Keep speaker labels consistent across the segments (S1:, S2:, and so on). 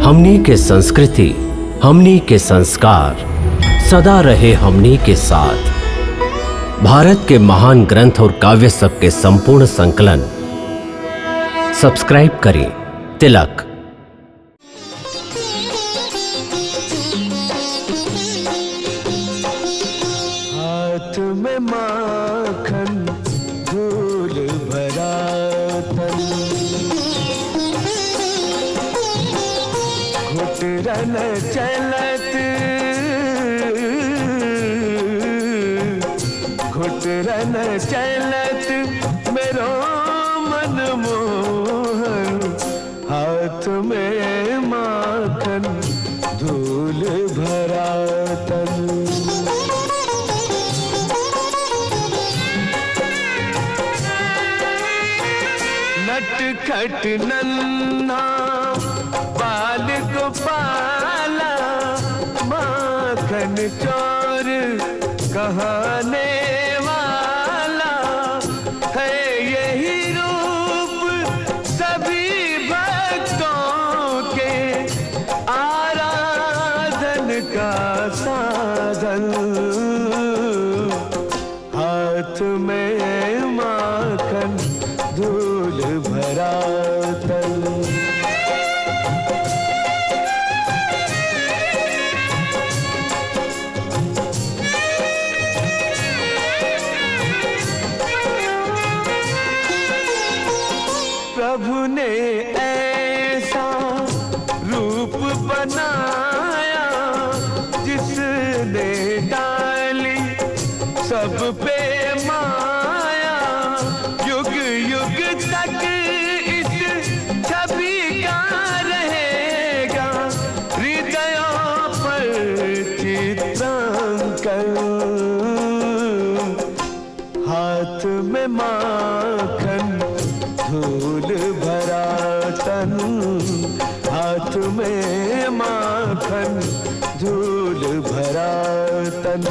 S1: हमनी के संस्कृति, हमनी के संस्कार सदा रहे हमनी के साथ। भारत के महान ग्रंथ और काव्य सब के संपूर्ण संकलन सब्सक्राइब करें तिलक।
S2: हाथ में माखन धूल भरा तन, घुटरन चलत घुटरन चलत मेरो मन मोहन। हाथ में माखन धूल भरा तन, नटखट नन्हा बाल गोपाला, माखन चोर कहाने वाला है। यही रूप सभी भक्तों के आराधन का साधन। हाथ में माखन धूल भरा तन, प्रभु ने ऐसा रूप बनाया जिसने डाली सब पे माया। युग युग तक इस छवि का रहेगा हृदयों पर चित्रांकन। हाथ में माखन धूल भरा तन, हाथ में माखन धूल भरा तन।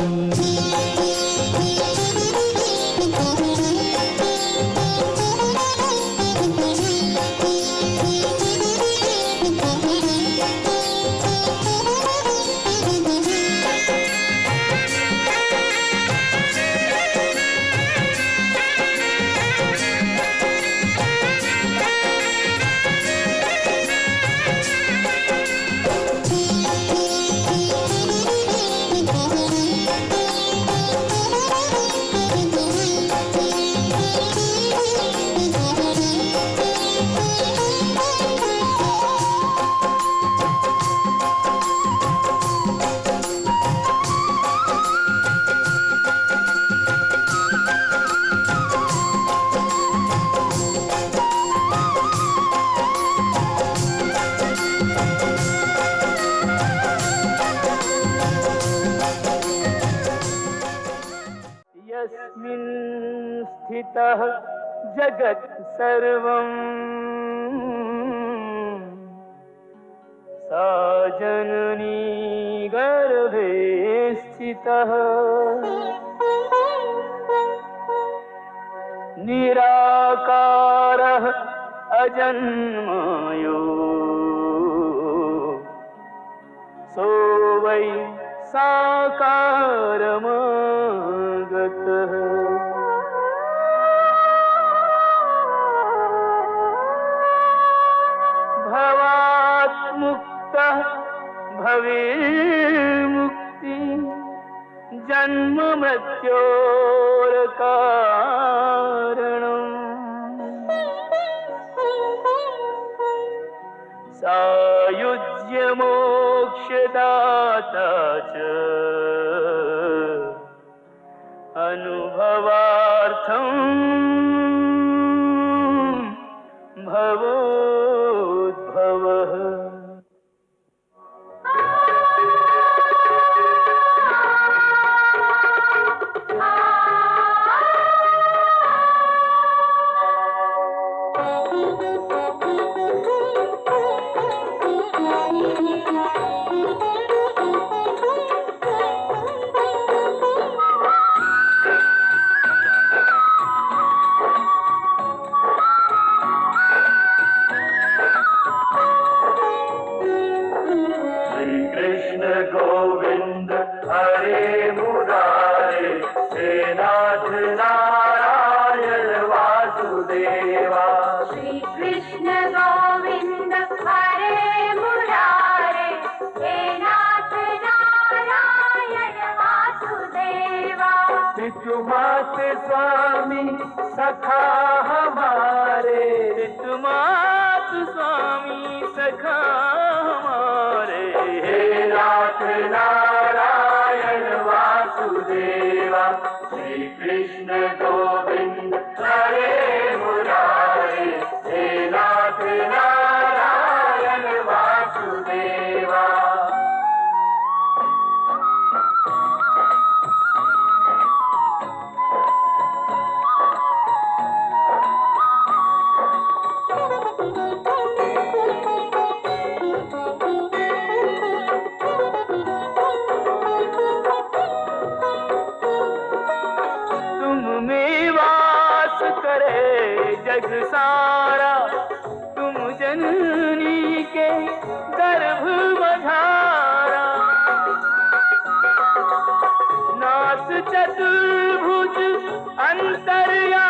S2: यस्मिन् स्थितः जगत् सर्वं सा जननी गर्भे स्थितः। निराकारः अजन्मयो सो वै साकारमागतः। भवात् मुक्तः भवेर्मुक्ति, जन्म मृत्योर्कारणम्। सायुज्य मोक्षदाता च अनुभवार्थं भवोद्भवः। स्वामी सखा हमारे, चितमात स्वामी सखा हमारे। हे नाथ नारायण वासुदेवा, श्री कृष्ण गोविंद हरे मुरारे। हे नाथ नारायण वासुदेवा। जग सारा तुम जननी के गर्भ बधारा। नाथ चतुर्भुज अंतर्यामी,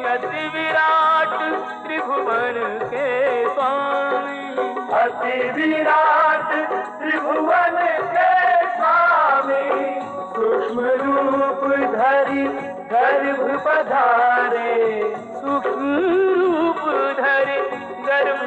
S2: अति विराट त्रिभुवन के स्वामी। अति विराट त्रिभुवन के स्वामी, सूक्ष्म रूप धरि गर्भ पधारे। सूक्ष्म रूप धरि गर्भ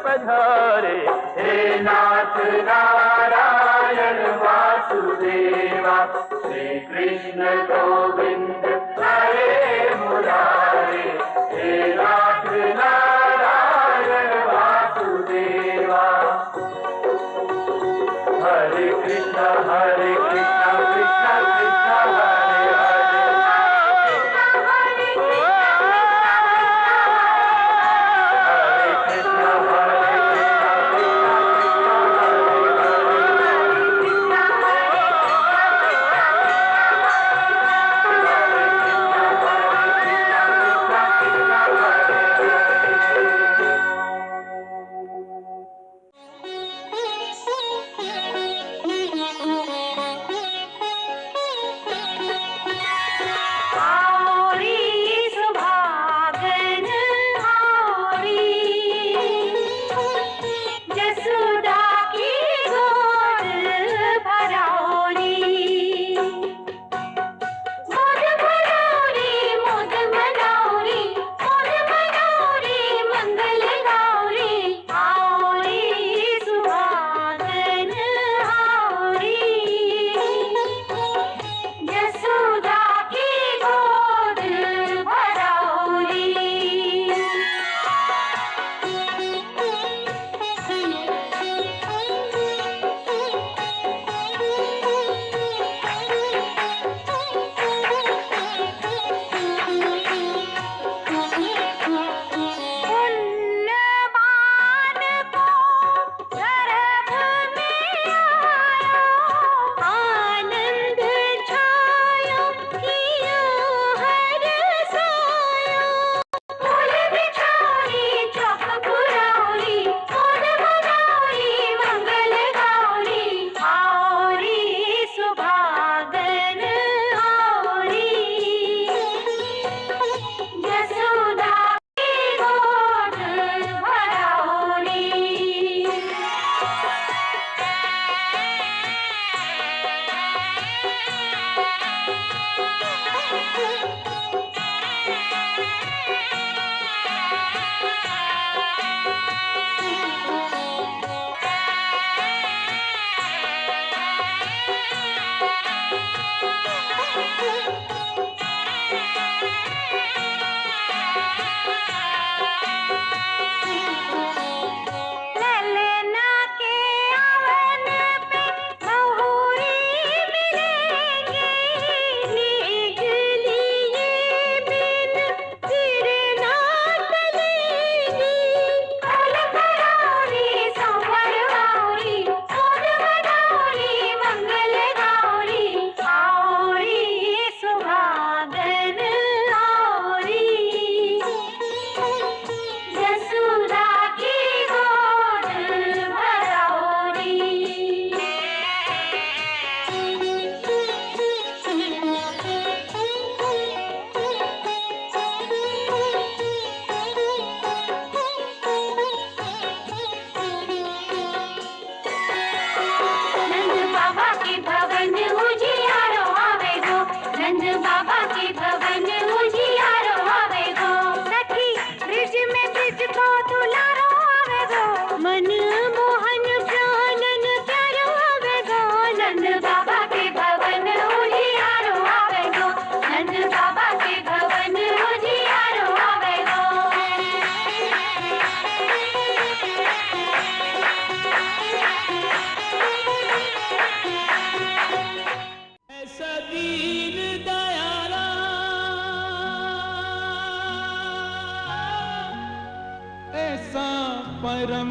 S2: पधारे। हे नाथ नारायण वासुदेवा, श्री कृष्ण गोविंद हरे मुरारे। हे नाथ नारायण वासुदेवा। हरे कृष्ण कृष्ण कृष्ण हरे हरे।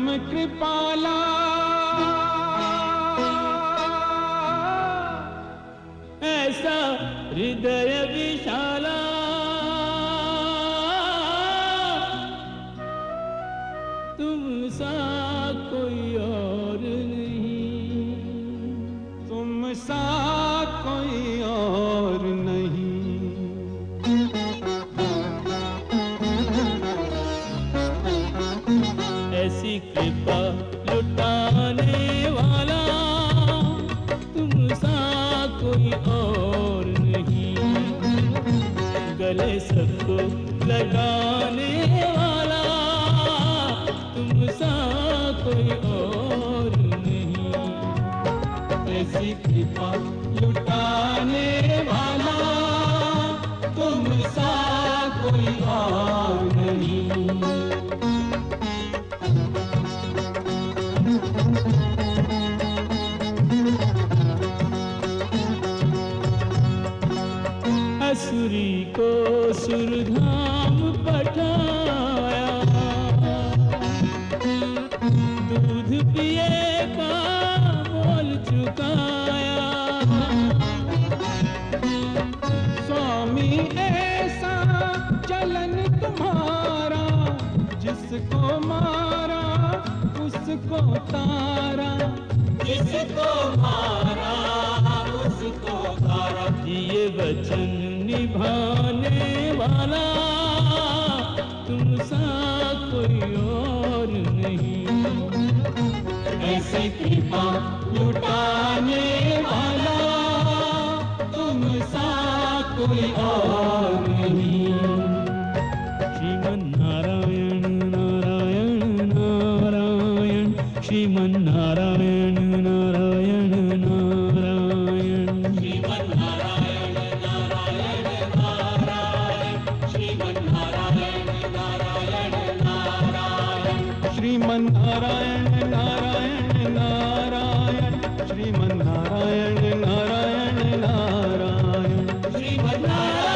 S3: तुम कृपाला
S2: ऐसा हृदय विशाला तुम सा कोई और नहीं,
S3: तुम सा कोई और नहीं।
S2: ऐसी कृपा लुटाने वाला तुम सा कोई और नहीं, गले सबको लगाने वाला तुम सा कोई और नहीं।
S3: ऐसी कृपा लुटाने वाला तुम सा कोई और नहीं।
S2: असुरी को सुरधाम पठाया, दूध पिए का मोल चुकाया।
S3: स्वामी ऐसा चलन तुम्हारा, जिसको मारा उसको तारा,
S2: जिसको मारा उसको तारा। ये वचन निभाने वाला तुम सा कोई और नहीं।
S3: ऐसी कृपा लुटाने वाला तुम सा कोई और नहीं।
S2: श्रीमन नारायण नारायण नारायण, श्रीमन नारायण नारायण नारायण,
S3: श्रीमन नारायण नारायण नारायण, श्रीमन नारायण नारायण नारायण, श्रीमन नारायण नारायण नारायण, श्रीमन नारायण नारायण नारायण, श्रीमन नारायण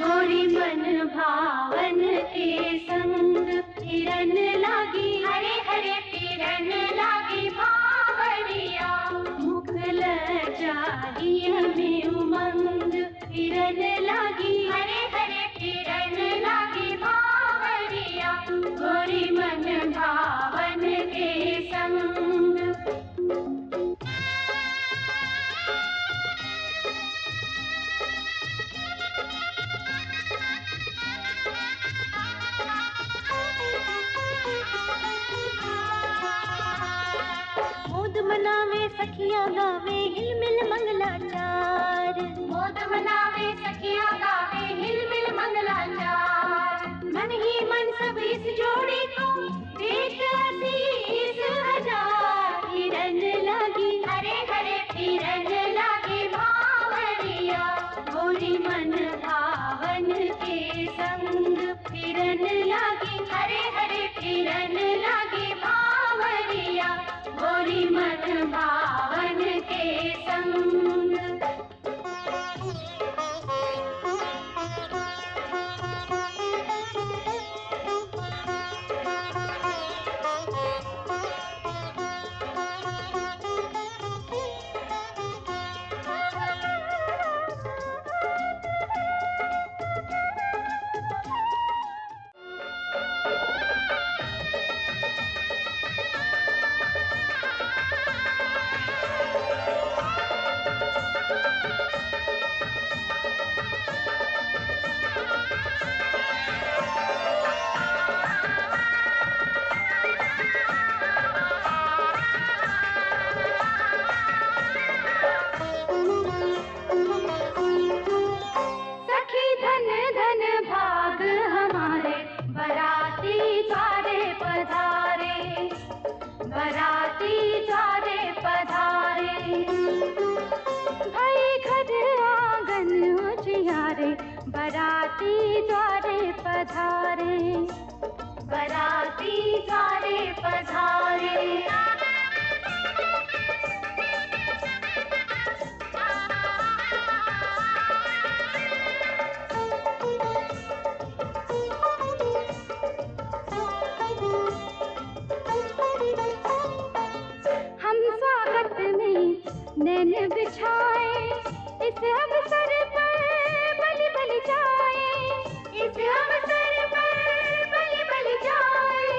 S4: गोरी मन भावन के संग फिरन लागी, हरे हरे फिरन लागी भावरिया। मुख लजाई में उमंग फिरन लागी, हरे हरे फिरन लागी भावरिया। गोरी मन भावन के संग मोद मनावे सखिया गावे हिलमिल मंगलाचार, मोद मनावे सखिया गावे हिलमिल मंगलाचार। मन ही मन सब इस जोड़ी को देख आशीष हजार। फिरन लागी, हरे हरे फिरन लागी भावरिया। गोरी मन भावन के संग फिरन लागी, हरे हरे फिरन लागी भावरिया। गोरी मन भावन के संग द्वारे पधारे। हम स्वागत में नैन बिछाए, इस अवसर पर बलि बलि जाए, इस अवसर पर बलि बलि जाए।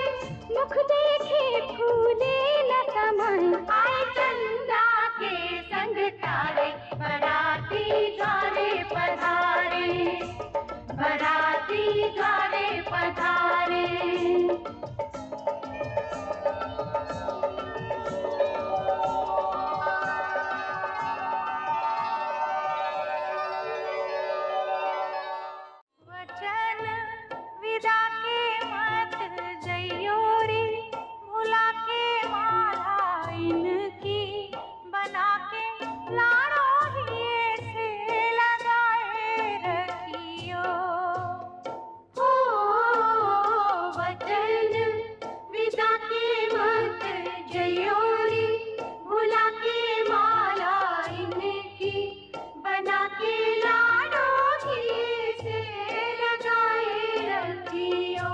S4: मुख देखे फूले न समाए, आए चंदा के संग तारे, बराती द्वारे पधारे, बराती द्वारे पधारे। वचन विदा के मत जइयो रे, भुला के माला इनकी, बना के लाड़ो ही से लगाए रखियो। हो वचन विदा के मत जइयो रे, भुला के माला इनकी, बना के लाड़ो ही से लगाए रखियो।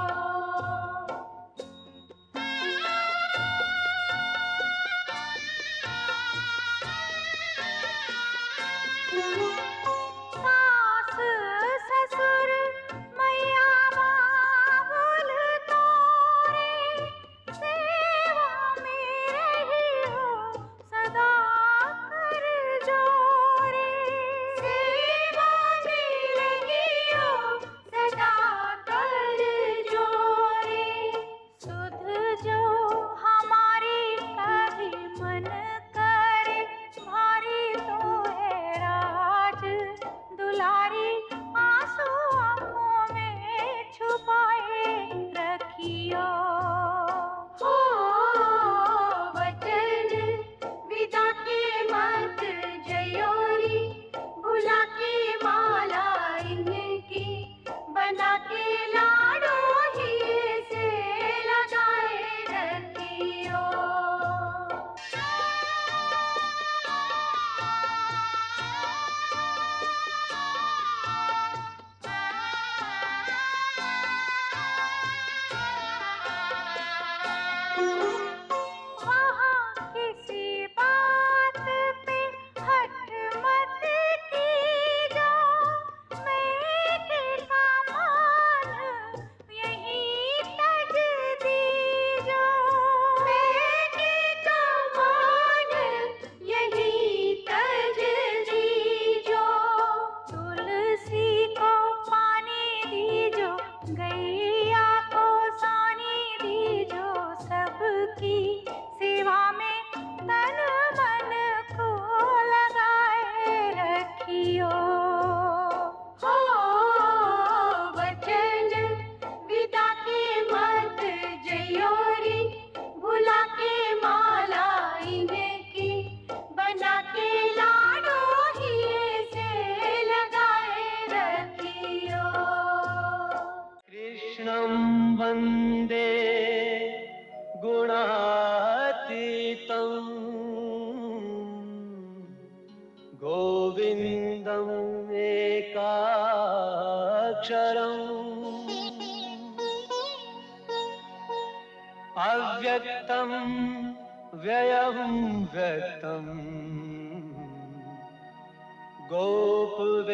S4: सास ससुर मैया बाबुल तोरे, सेवा में रहियो सदा कर जोरे, सेवा में रहियो सदा कर जोरे। सुध जो हमारी कभी मन करे, भारी तो है राज दुलारी, आंसू आंखों में छुपाए रखियो। हो वचन विदा के मत जइयो रे, भुला के माला इनकी, बना के लाड़ो ही से लगाए रखियो। वहाँ किसी बात पे हट मत कीजो, मैं के सामान यहीं तज दीजो, मैं के सामान यहीं तज दीजो। तुलसी को पानी दीजो, गैया को सानी दीजो, सबकी सेवा में तन मन को लगाए रखियो। हो वचन विदा के मत जइयो रे, भुला के माला इनकी, बना के लाड़ो ही से लगाए रखियो।
S3: कृष्णं वन्दे गुणातीतं, गोविन्दम् एकाक्षरम्, अव्यक्तं व्ययं व्यक्तम्, गोपवेशविधायकम्।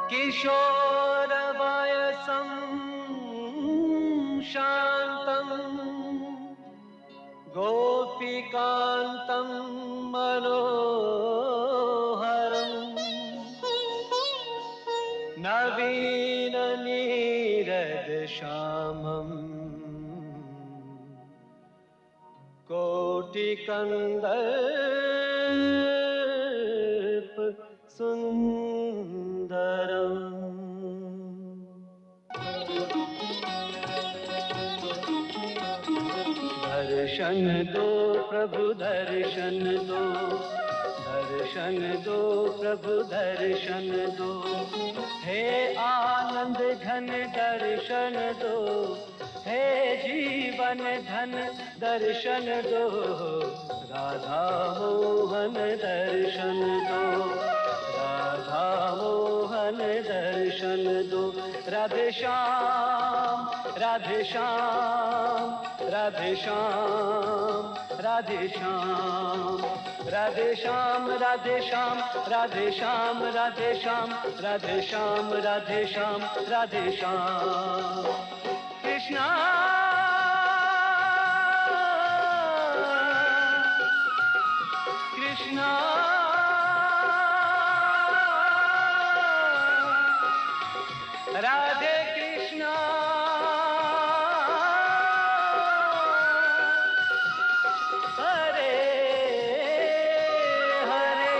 S3: किशोरवयसं शान्तं, गोपिकान्तं मनोहरम्, नवीननीरदश्यामम्, कोटिकन्दर्प सुन्दरम्। दर्शन दो प्रभु दर्शन दो, दर्शन दो प्रभु दर्शन दो। हे आनंद घन दर्शन दो, हे जीवन धन दर्शन दो। राधा मोहन दर्शन दो, राधा मोहन दर्शन दो। राधे श्याम, राधे श्याम, राधे श्याम, राधे श्याम, राधे श्याम, राधे श्याम, राधे श्याम, राधे श्याम, राधे श्याम, राधे श्याम, राधे श्याम। कृष्णा कृष्णा राधे कृष्णा, हरे हरे।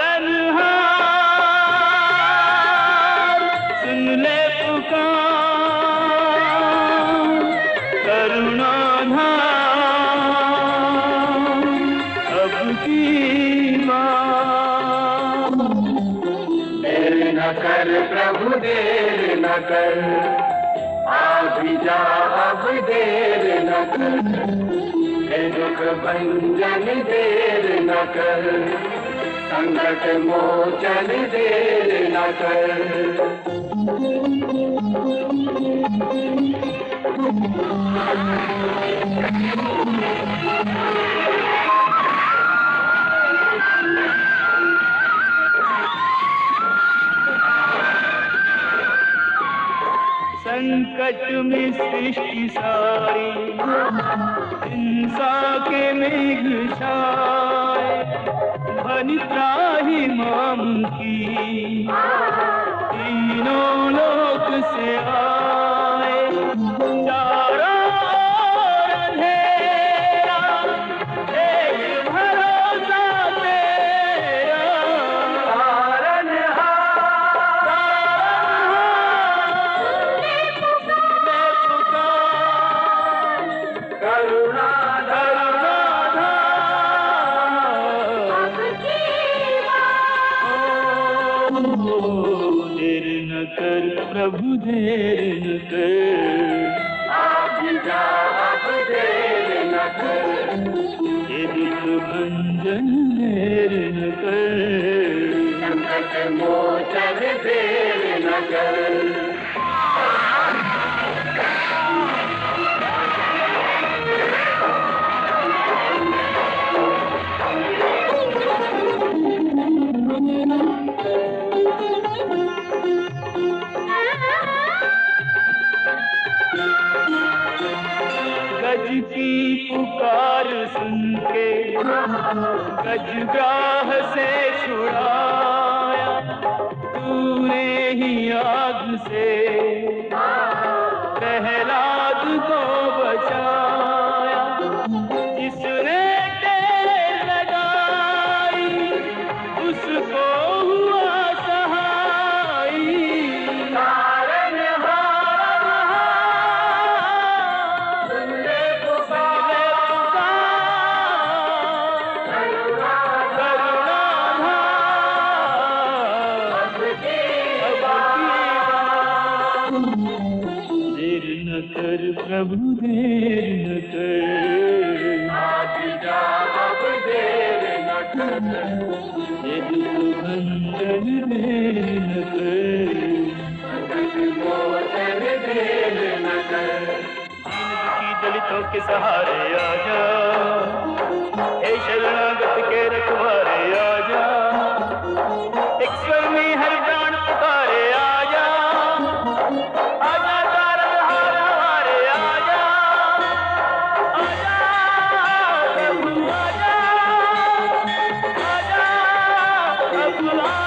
S2: तारनहार सुन ले पुकार, करुणाधार अब की बार।
S5: देर न कर प्रभु देर न कर, आ भी जा अब देर न कर। हे दुख भंजन देर न कर, संकट मोचन देर न कर।
S2: संकट में सृष्टि सारी, हिंसा के मेघ छाए। बनी त्राही माम की, तीनों लोक से आए। चारों ओर अंधेरा, एक भरोसा तेरा। देर न कर प्रभु देर न कर,
S5: आप जा अब देर न कर।
S2: हे दुख भंजन देर न कर।
S5: संकट मोचन देर न कर।
S2: गज की पुकार सुन के गजग्राह से छुड़ाया, तूने ही आग से प्रहलाद को बचाया। जिसने टेर लगाई उसको हुआ सहाई। देर न कर प्रभु देर न कर,
S5: आप जा अब देर न कर।
S2: हे दुख भंजन देर न कर।
S5: संकट मोचन देर न कर।
S2: की दलितों के सहारे आजा, हे शरणागत के रखवारे आजा। एक स्वर में हर प्राण पुकारे आजा, आजा तारनहार हमारे आजा। आजा प्रभु आजा, आजा प्रभु आजा।